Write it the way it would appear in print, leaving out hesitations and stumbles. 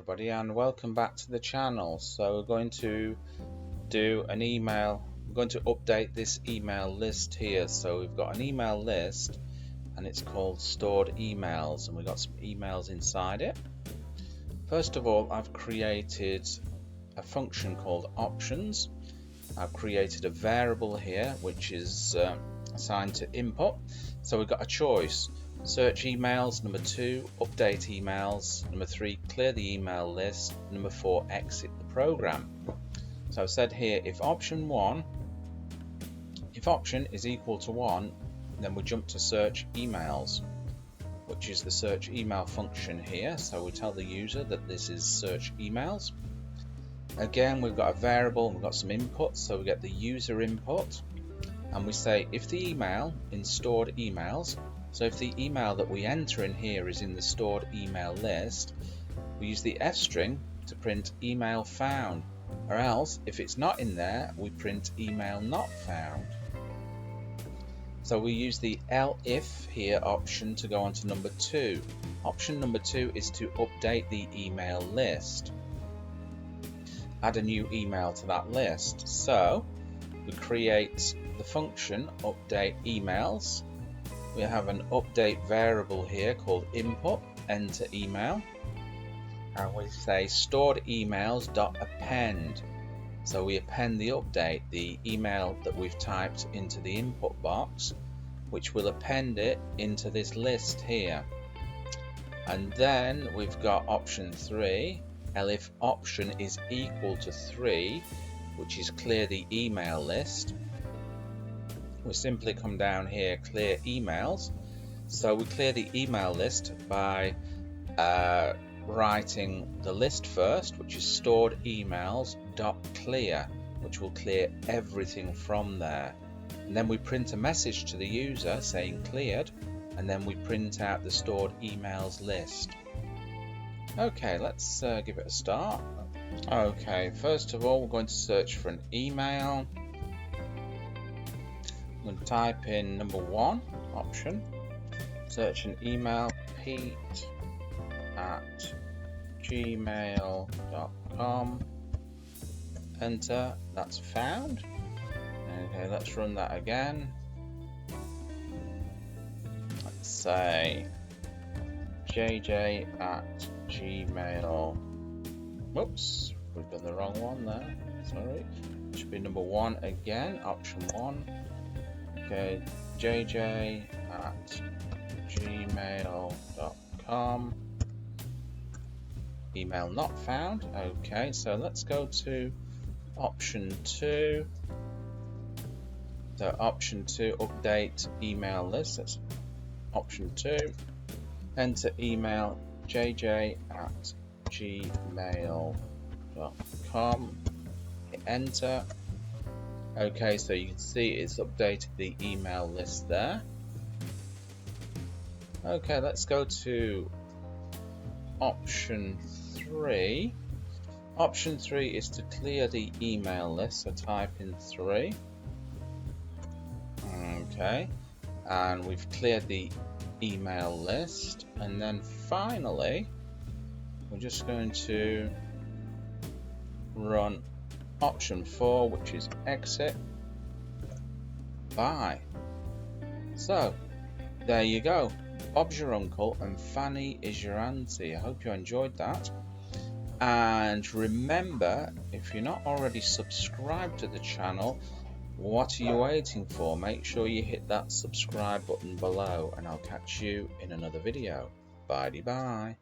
everybody, and welcome back to the channel. So we're going to do an email. We're going to update this email list here. So we've got an email list and it's called stored emails, and we've got some emails inside it. First of all, I've created a function called options. I've created a variable here which is assigned to input. So we've got a choice: search emails, number 2, update emails, number 3, clear the email list, number 4, exit the program. So I've said here, if option is equal to 1, then we jump to search emails, which is the search email function here. So we tell the user that this is search emails. Again, we've got a variable, we've got some inputs, so we get the user input, and we say if the email in stored emails, so if the email that we enter in here is in the stored email list, we use the F string to print email found, or else if it's not in there, we print email not found. So we use the elif here option to go on to number 2. Option number 2 is to update the email list. Add a new email to that list. So we create the function update emails. We have an update variable here called input, enter email, and we say stored emails dot append. So we append the update, the email that we've typed into the input box, which will append it into this list here. And then we've got option 3, elif option is equal to 3, which is clear the email list. We simply come down here, clear emails. So we clear the email list by writing the list first, which is stored emails dot clear, which will clear everything from there. And then we print a message to the user saying cleared, and then we print out the stored emails list. Okay, let's give it a start. Okay, first of all, we're going to search for an email. I'm going to type in number 1 option, search an email, pete@gmail.com, enter, that's found. Okay, let's run that again. Let's say jj@gmail. Whoops, we've done the wrong one there, sorry. It should be number 1 again, option 1. Okay, jj@gmail.com. Email not found. Okay, so let's go to option 2. So option 2, update email list. That's option 2. Enter email jj@gmail.com. Hit enter. Okay, so you can see it's updated the email list there. Okay, let's go to option 3. Option 3 is to clear the email list, so type in 3. Okay, and we've cleared the email list, and then finally we're just going to run option 4, which is exit. Bye. So there you go. Bob's your uncle and Fanny is your auntie. I hope you enjoyed that. And remember, if you're not already subscribed to the channel, what are you waiting for? Make sure you hit that subscribe button below, and I'll catch you in another video. Bye-bye.